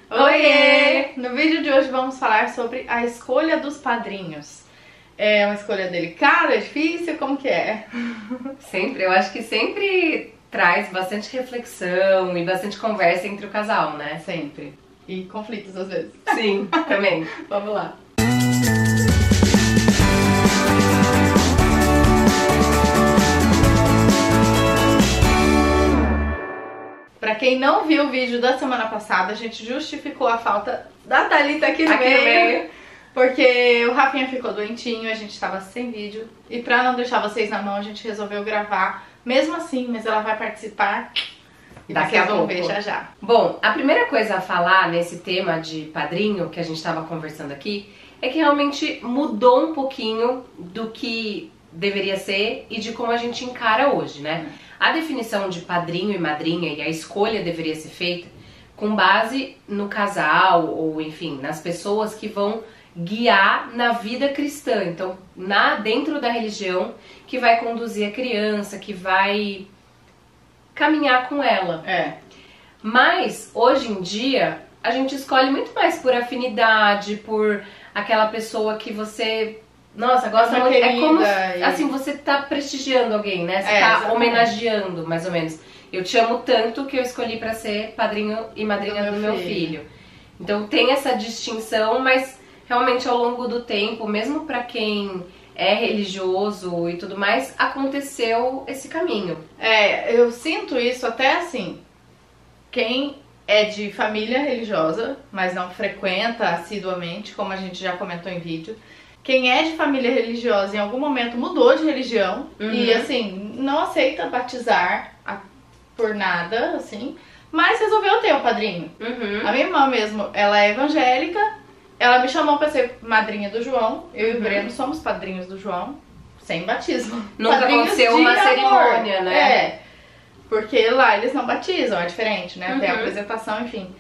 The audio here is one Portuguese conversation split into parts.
Oiê! No vídeo de hoje vamos falar sobre a escolha dos padrinhos. É uma escolha delicada, difícil, como que é? Sempre, eu acho que sempre traz bastante reflexão e bastante conversa entre o casal, né? Sempre. E conflitos às vezes. Sim, também. Vamos lá. Pra quem não viu o vídeo da semana passada, a gente justificou a falta da Thalita aqui no meio. Porque o Rafinha ficou doentinho, a gente tava sem vídeo. E pra não deixar vocês na mão, a gente resolveu gravar. Mesmo assim, mas ela vai participar. E daqui a pouco. Ver já já. Bom, a primeira coisa a falar nesse tema de padrinho que a gente tava conversando aqui é que realmente mudou um pouquinho do que deveria ser e de como a gente encara hoje, né? A definição de padrinho e madrinha e a escolha deveria ser feita com base no casal ou, enfim, nas pessoas que vão guiar na vida cristã. Então, dentro da religião que vai conduzir a criança, que vai caminhar com ela. Mas, hoje em dia, a gente escolhe muito mais por afinidade, por aquela pessoa que você... Nossa, gosta muito. É como assim, você tá prestigiando alguém, né? Você tá exatamente. Homenageando, mais ou menos. Eu te amo tanto que eu escolhi pra ser padrinho e madrinha do meu filho. Então tem essa distinção, mas realmente ao longo do tempo, mesmo pra quem é religioso e tudo mais, aconteceu esse caminho. Eu sinto isso até assim, quem é de família religiosa, mas não frequenta assiduamente, como a gente já comentou em vídeo. Quem é de família religiosa em algum momento mudou de religião e assim, não aceita batizar por nada, assim, mas resolveu ter o padrinho. A minha irmã mesmo, ela é evangélica, ela me chamou pra ser madrinha do João, eu e o Breno somos padrinhos do João, sem batismo. Nunca aconteceu uma cerimônia, né? Porque lá eles não batizam, é diferente, né? Tem a apresentação, enfim.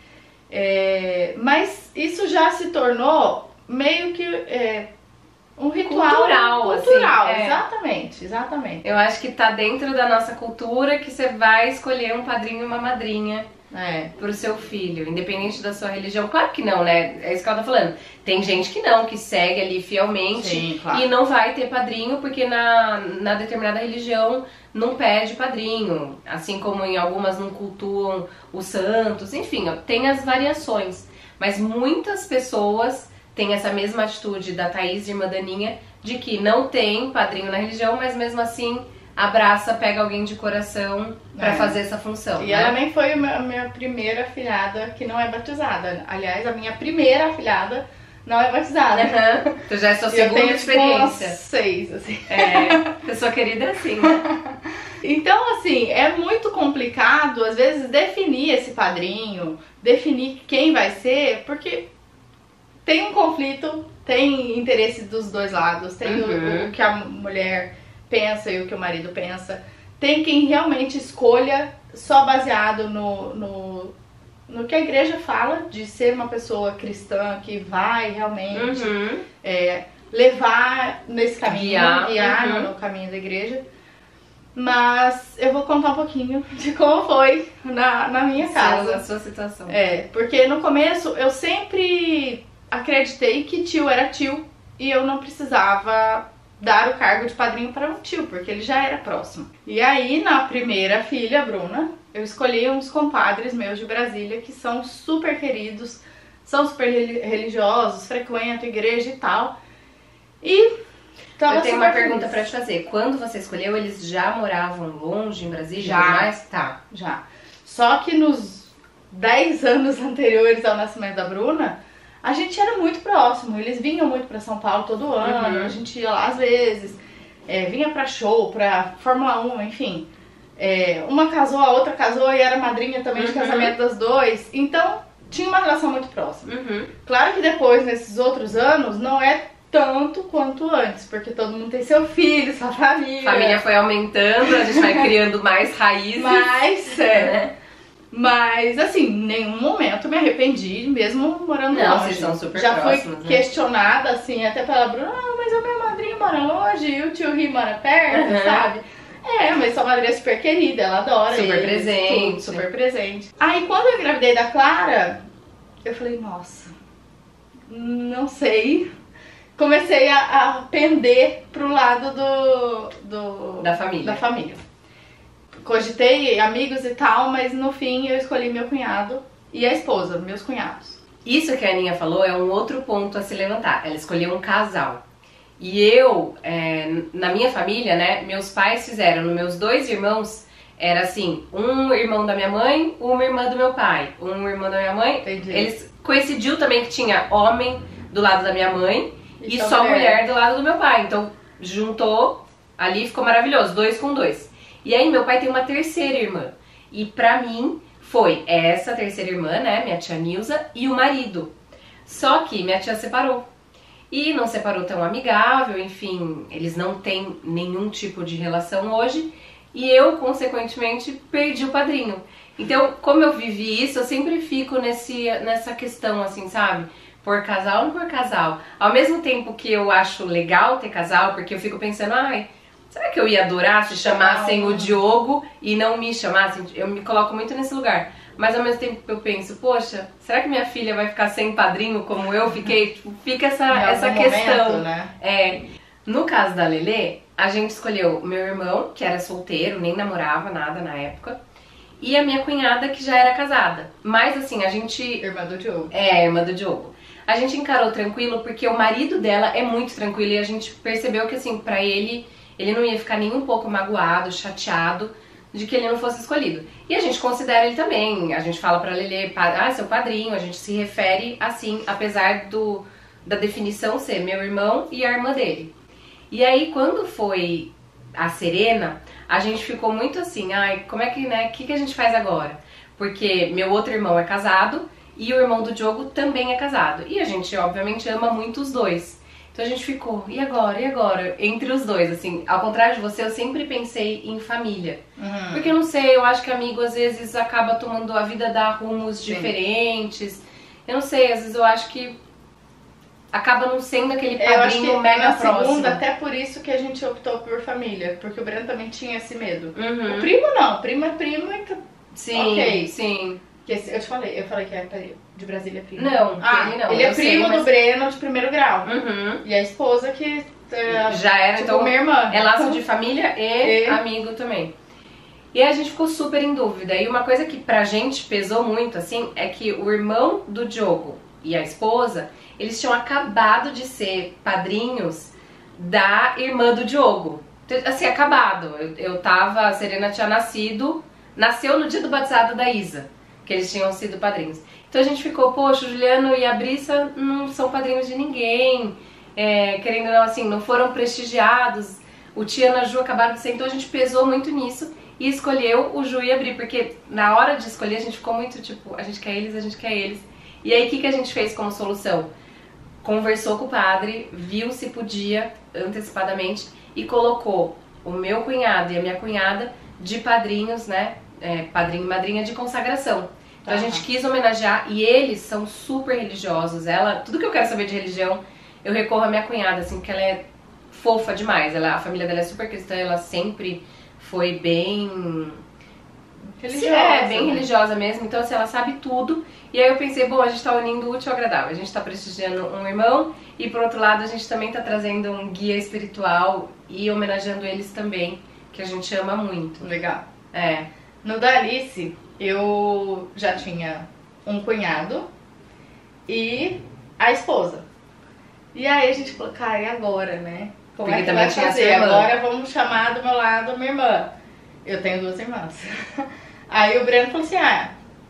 Mas isso já se tornou meio que... um ritual cultural, assim, exatamente. Eu acho que tá dentro da nossa cultura que você vai escolher um padrinho e uma madrinha pro seu filho, independente da sua religião. Claro que não, né? É isso que ela tá falando. Tem gente que não, que segue ali fielmente. Sim, claro. E não vai ter padrinho porque na determinada religião não pede padrinho. Assim como em algumas não cultuam os santos. Enfim, tem as variações. Mas muitas pessoas tem essa mesma atitude da Thaís, irmã Daninha, de que não tem padrinho na religião, mas mesmo assim abraça, pega alguém de coração pra fazer essa função. E ela nem foi a minha primeira afilhada que não é batizada. Aliás, a minha primeira afilhada não é batizada. Então já é sua segunda experiência. 6, assim. Pessoa querida é assim, né? Então, assim, é muito complicado, às vezes, definir esse padrinho, definir quem vai ser, porque... tem um conflito, tem interesse dos dois lados, tem o que a mulher pensa e o que o marido pensa. Tem quem realmente escolha só baseado no que a igreja fala de ser uma pessoa cristã que vai realmente levar nesse caminho, guiar no caminho da igreja. Mas eu vou contar um pouquinho de como foi na minha casa. A sua situação. Porque no começo eu sempre... acreditei que tio era tio e eu não precisava dar o cargo de padrinho para um tio, porque ele já era próximo. E aí, na primeira filha, Bruna, eu escolhi uns compadres meus de Brasília que são super queridos, são super religiosos, frequentam igreja e tal. E eu tenho uma pergunta para te fazer. Quando você escolheu, eles já moravam longe em Brasília? Já. Só que nos 10 anos anteriores ao nascimento da Bruna, a gente era muito próximo, eles vinham muito pra São Paulo todo ano, a gente ia lá às vezes, vinha pra show, pra Fórmula 1, enfim. Uma casou, a outra casou e era madrinha também de casamento das dois, então tinha uma relação muito próxima. Claro que depois, nesses outros anos, não é tanto quanto antes, porque todo mundo tem seu filho, sua família. A família foi aumentando, a gente vai criando mais raízes. Mas, assim, em nenhum momento me arrependi, mesmo morando longe. Não, vocês são super já próximos, fui questionada, assim, até pela Bruna, mas a minha madrinha mora longe e o tio Ri mora perto, sabe? Mas sua madrinha é super querida, ela adora super eles, presente. Tudo, super presente. Aí, quando eu engravidei da Clara, eu falei, nossa, não sei. Comecei a pender pro lado da família. Cogitei amigos e tal, mas no fim eu escolhi meu cunhado e a esposa, meus cunhados. Isso que a Aninha falou é um outro ponto a se levantar. Ela escolheu um casal. E eu, na minha família, né, meus pais fizeram, nos meus 2 irmãos, era assim, um irmão da minha mãe, uma irmã do meu pai. Um irmão da minha mãe. Entendi. Eles coincidiu também que tinha homem do lado da minha mãe e só mulher do lado do meu pai. Então, juntou ali, ficou maravilhoso, 2 com 2. E aí, meu pai tem uma terceira irmã. E pra mim, foi essa terceira irmã, né, minha tia Nilza, e o marido. Só que minha tia separou. E não separou tão amigável, enfim, eles não têm nenhum tipo de relação hoje. E eu, consequentemente, perdi o padrinho. Então, como eu vivi isso, eu sempre fico nessa questão, assim, sabe? Por casal ou não por casal. Ao mesmo tempo que eu acho legal ter casal, porque eu fico pensando, ai, será que eu ia adorar se chamassem o Diogo e não me chamassem? Eu me coloco muito nesse lugar. Mas ao mesmo tempo eu penso, poxa, será que minha filha vai ficar sem padrinho como eu fiquei? Tipo, fica essa questão. Momento, né? No caso da Lelê, a gente escolheu meu irmão, que era solteiro, nem namorava nada na época, e a minha cunhada, que já era casada. Mas assim, a gente... Irmã do Diogo. Irmã do Diogo. A gente encarou tranquilo porque o marido dela é muito tranquilo e a gente percebeu que assim, pra ele não ia ficar nem um pouco magoado, chateado de que ele não fosse escolhido. E a gente considera ele também, a gente fala pra Lelê, seu padrinho, a gente se refere assim, apesar da definição ser meu irmão e a irmã dele. E aí, quando foi a Serena, a gente ficou muito assim, ai, como é que, né, o que a gente faz agora? Porque meu outro irmão é casado e o irmão do Diogo também é casado. E a gente, obviamente, ama muito os dois. Então a gente ficou, e agora? E agora? Entre os dois, assim, ao contrário de você, eu sempre pensei em família. Porque eu não sei, eu acho que amigo às vezes acaba tomando a vida, dá rumos diferentes. Eu não sei, às vezes eu acho que acaba não sendo aquele padrinho mega próximo. Segunda, até por isso que a gente optou por família, porque o Breno também tinha esse medo. O primo não, primo é primo e sim, ok. Sim. Eu falei que é de Brasília primo. Não, ele não. Ele é primo do Breno de primeiro grau. E a esposa que já era, tipo, então, minha irmã. É laço de família e amigo também. E a gente ficou super em dúvida. E uma coisa que pra gente pesou muito, assim, é que o irmão do Diogo e a esposa, eles tinham acabado de ser padrinhos da irmã do Diogo. Assim, acabado. A Serena tinha nasceu no dia do batizado da Isa, que eles tinham sido padrinhos. Então a gente ficou, poxa, o Juliano e a Brissa não são padrinhos de ninguém, querendo ou não, assim, não foram prestigiados. O Tiana e a Ju acabaram de ser, então a gente pesou muito nisso e escolheu o Ju e a Bri, porque na hora de escolher a gente ficou muito tipo, a gente quer eles. E aí o que a gente fez como solução? Conversou com o padre, viu se podia antecipadamente e colocou o meu cunhado e a minha cunhada de padrinhos, né? Padrinho e madrinha de consagração. Então a gente quis homenagear e eles são super religiosos. Tudo que eu quero saber de religião, eu recorro à minha cunhada, assim, porque ela é fofa demais. A família dela é super cristã, ela sempre foi bem religiosa. Bem religiosa mesmo. Então, assim, ela sabe tudo. E aí eu pensei, bom, a gente tá unindo o útil ao agradável. A gente tá prestigiando um irmão e, por outro lado, a gente também tá trazendo um guia espiritual e homenageando eles também, que a gente ama muito. Legal. No da Alice, eu já tinha um cunhado e a esposa. E aí a gente falou, cara, e agora, né? Como é que vai fazer? Agora vamos chamar do meu lado a minha irmã. Eu tenho 2 irmãs. Aí o Breno falou assim,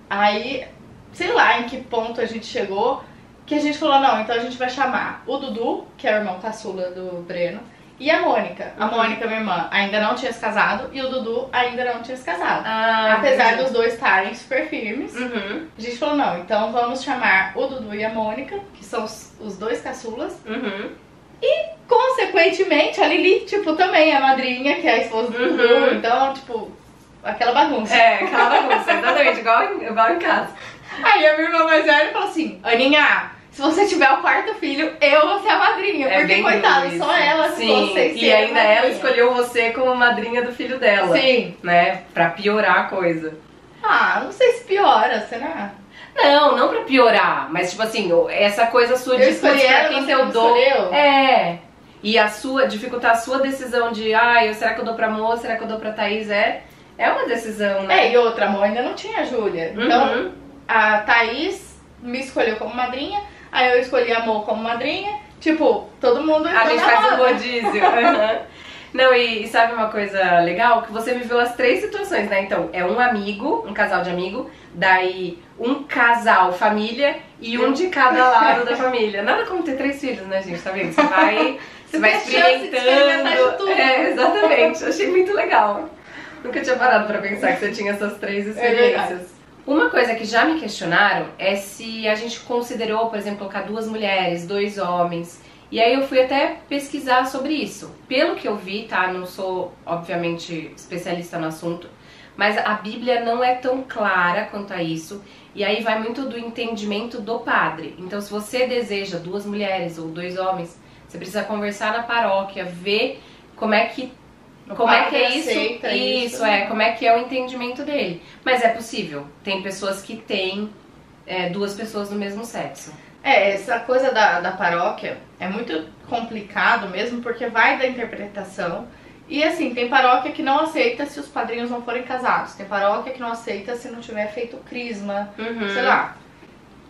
aí, sei lá em que ponto a gente chegou, que a gente falou, não, então a gente vai chamar o Dudu, que é o irmão caçula do Breno, e a Mônica. A Mônica, minha irmã, ainda não tinha se casado e o Dudu ainda não tinha se casado. Apesar dos dois estarem super firmes, a gente falou, não, então vamos chamar o Dudu e a Mônica, que são os 2 caçulas. E, consequentemente, a Lili, tipo, também é a madrinha, que é a esposa do Dudu. Então, tipo, aquela bagunça. Aquela bagunça, exatamente, igual em casa. Aí a minha irmã mais velha falou assim, Aninha, se você tiver o 4º filho, eu vou ser a madrinha. Porque, coitada, só ela se fosse. E ainda ela escolheu você como madrinha do filho dela. Sim. Né? Pra piorar a coisa. Não sei se piora, será? Não pra piorar, mas tipo assim, essa coisa sua de Eu escolhi pra ela, quem você eu não dou. escolheu? E dificultar a sua decisão de, será que eu dou pra Mo, será que eu dou pra Thaís? É uma decisão, né? E outra, amor, ainda não tinha a Júlia. Então, a Thaís me escolheu como madrinha, aí eu escolhi a Mo como madrinha. Tipo, todo mundo... A gente faz um rodízio. Não, e sabe uma coisa legal? Que você viveu as 3 situações, né? Então, é um amigo, um casal de amigo, daí um casal família e um de cada lado da família. Nada como ter 3 filhos, né, gente? Tá vendo? Você vai experimentando. Tudo. Exatamente. Achei muito legal. Nunca tinha parado pra pensar que você tinha essas 3 experiências. Uma coisa que já me questionaram é se a gente considerou, por exemplo, colocar 2 mulheres, 2 homens. E aí eu fui até pesquisar sobre isso. Pelo que eu vi, tá? Não sou, obviamente, especialista no assunto, mas a Bíblia não é tão clara quanto a isso. E aí vai muito do entendimento do padre. Então, se você deseja 2 mulheres ou 2 homens, você precisa conversar na paróquia, ver como é que é isso. Como é que é o entendimento dele. Mas é possível. Tem pessoas que têm 2 pessoas do mesmo sexo. Essa coisa da paróquia é muito complicado mesmo, porque vai da interpretação. E assim, tem paróquia que não aceita se os padrinhos não forem casados. Tem paróquia que não aceita se não tiver feito crisma, sei lá.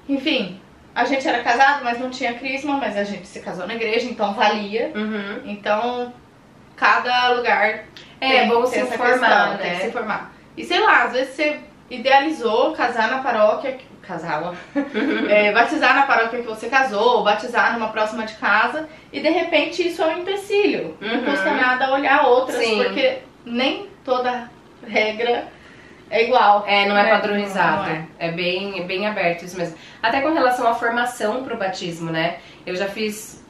Enfim, a gente era casado, mas não tinha crisma, mas a gente se casou na igreja, então valia. Então, cada lugar tem, bom se informar, né? Tem que se informar. E sei lá, às vezes você idealizou casar na paróquia, batizar na paróquia que você casou, ou batizar numa próxima de casa, e de repente isso é um empecilho. Não custa nada olhar outras, porque nem toda regra é igual. Não é padronizado. Não é. É bem aberto isso mesmo. Até com relação à formação pro batismo, né? Eu já fiz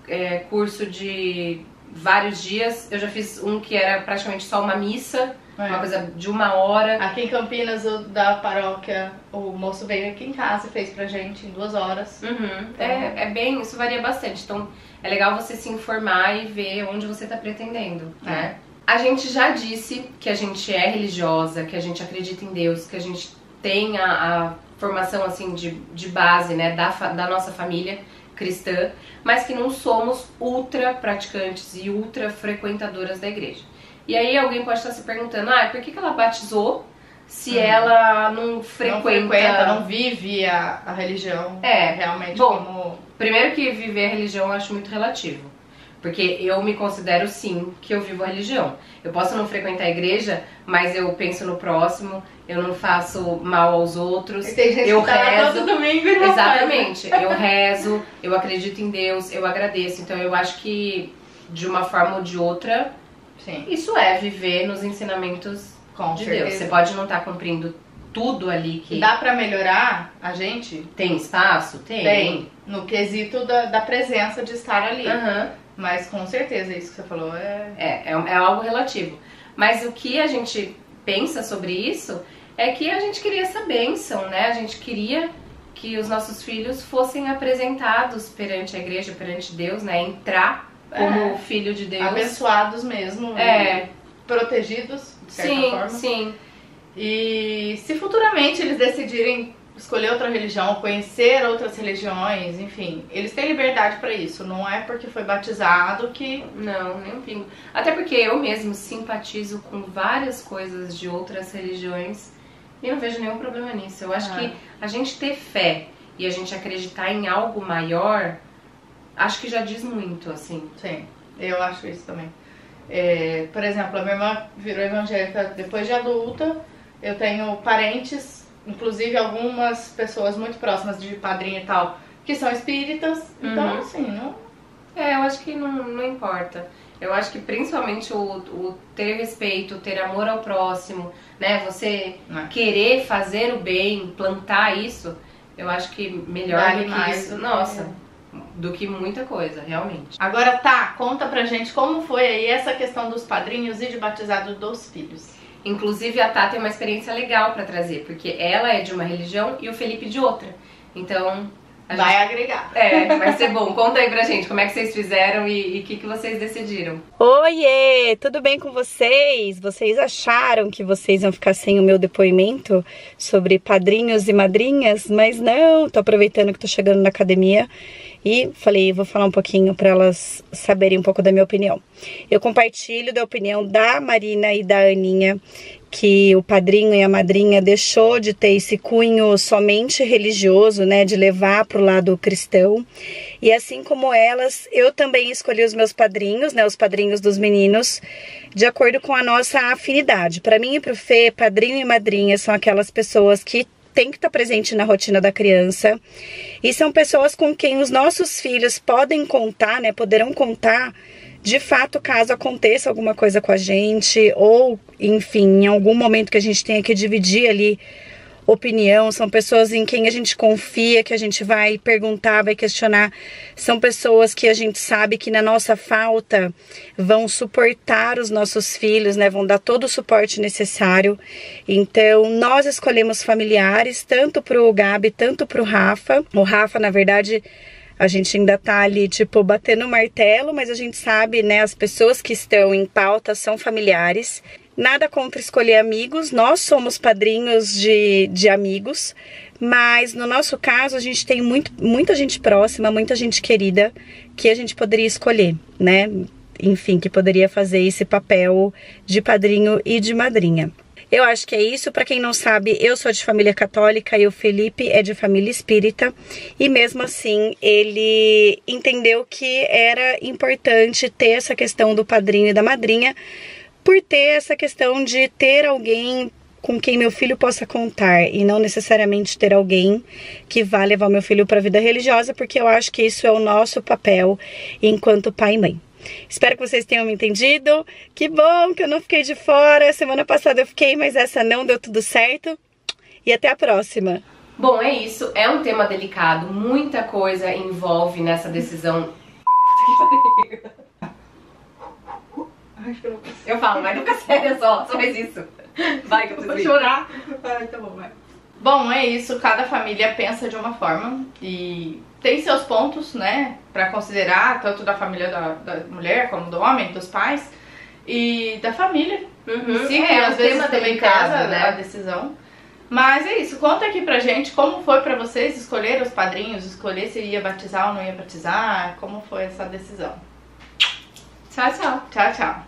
curso de vários dias, eu já fiz um que era praticamente só uma missa, uma coisa de 1 hora. Aqui em Campinas, o da paróquia, o moço veio aqui em casa e fez pra gente em 2 horas. Então... isso varia bastante. Então é legal você se informar e ver onde você tá pretendendo, né? A gente já disse que a gente é religiosa, que a gente acredita em Deus, que a gente tem a formação assim de base, né, da nossa família cristã, mas que não somos ultra praticantes e ultra frequentadoras da igreja. E aí alguém pode estar se perguntando, por que ela batizou se ela não frequenta, não vive a religião realmente? Bom, como... primeiro que viver a religião eu acho muito relativo. Porque eu me considero sim que eu vivo a religião. Eu posso não frequentar a igreja, mas eu penso no próximo, eu não faço mal aos outros. E tem gente eu que tá rezo. todo domingo e não Exatamente. Eu rezo, eu acredito em Deus, eu agradeço. Então eu acho que de uma forma ou de outra, isso é viver nos ensinamentos de Deus. Você pode não estar cumprindo tudo ali que... Dá pra melhorar a gente? Tem espaço? Tem. No quesito da presença de estar ali. Mas com certeza isso que você falou é algo relativo. Mas o que a gente pensa sobre isso é que a gente queria essa bênção, né? A gente queria que os nossos filhos fossem apresentados perante a igreja, perante Deus, né? Entrar como filho de Deus. Abençoados mesmo. Protegidos, de certa forma. Sim. E se futuramente eles decidirem escolher outra religião, conhecer outras religiões, enfim, eles têm liberdade pra isso. Não é porque foi batizado que... Não, nem um pingo. Até porque eu mesmo simpatizo com várias coisas de outras religiões e não vejo nenhum problema nisso. Eu acho que a gente ter fé e a gente acreditar em algo maior, acho que já diz muito, assim. Sim, eu acho isso também. Por exemplo, a minha irmã virou evangélica depois de adulta. Eu tenho parentes, inclusive algumas pessoas muito próximas de padrinho e tal, que são espíritas. Então, assim, não... eu acho que não importa. Eu acho que principalmente o ter respeito, ter amor ao próximo, né? Você querer fazer o bem, plantar isso, eu acho que melhor do que isso. Nossa, do que muita coisa, realmente. Agora, conta pra gente como foi aí essa questão dos padrinhos e de batizado dos filhos. Inclusive a Tá tem uma experiência legal pra trazer, porque ela é de uma religião e o Felipe de outra. Então, Vai agregar. Vai ser bom. Conta aí pra gente como é que vocês fizeram e o que vocês decidiram. Oiê, tudo bem com vocês? Vocês acharam que vocês iam ficar sem o meu depoimento sobre padrinhos e madrinhas? Mas não, tô aproveitando que tô chegando na academia e falei, vou falar um pouquinho para elas saberem um pouco da minha opinião. Eu compartilho da opinião da Marina e da Aninha, que o padrinho e a madrinha deixou de ter esse cunho somente religioso, né, de levar para o lado cristão. E assim como elas, eu também escolhi os meus padrinhos, né, os padrinhos dos meninos, de acordo com a nossa afinidade. Para mim e para o Fê, padrinho e madrinha são aquelas pessoas que tem que estar presente na rotina da criança e são pessoas com quem os nossos filhos podem contar, né, poderão contar de fato caso aconteça alguma coisa com a gente ou, enfim, em algum momento que a gente tenha que dividir ali opinião. São pessoas em quem a gente confia, que a gente vai perguntar, vai questionar. São pessoas que a gente sabe que na nossa falta vão suportar os nossos filhos, né? Vão dar todo o suporte necessário. Então, nós escolhemos familiares, tanto pro Gabi, tanto pro Rafa. O Rafa, na verdade, a gente ainda tá ali, tipo, batendo o martelo, mas a gente sabe, né? As pessoas que estão em pauta são familiares. Nada contra escolher amigos, nós somos padrinhos de amigos, mas no nosso caso a gente tem muita gente próxima, muita gente querida que a gente poderia escolher, né? Enfim, que poderia fazer esse papel de padrinho e de madrinha. Eu acho que é isso. Para quem não sabe, eu sou de família católica e o Felipe é de família espírita. E mesmo assim, ele entendeu que era importante ter essa questão do padrinho e da madrinha, por ter essa questão de ter alguém com quem meu filho possa contar e não necessariamente ter alguém que vá levar meu filho para a vida religiosa, porque eu acho que isso é o nosso papel enquanto pai e mãe. Espero que vocês tenham me entendido. Que bom que eu não fiquei de fora. Semana passada eu fiquei, mas essa não, deu tudo certo. E até a próxima. Bom, é isso. É um tema delicado. Muita coisa envolve nessa decisão. Eu falo, vai nunca séria só faz isso. Vai que eu preciso chorar. Ai, tá bom, vai. Bom, é isso. Cada família pensa de uma forma e tem seus pontos, né, pra considerar, tanto da família da mulher como do homem, dos pais e da família. Sim, às vezes também casa, né, a decisão. Mas é isso. Conta aqui pra gente como foi pra vocês escolher os padrinhos, escolher se ia batizar ou não ia batizar, como foi essa decisão. Tchau, tchau. Tchau, tchau.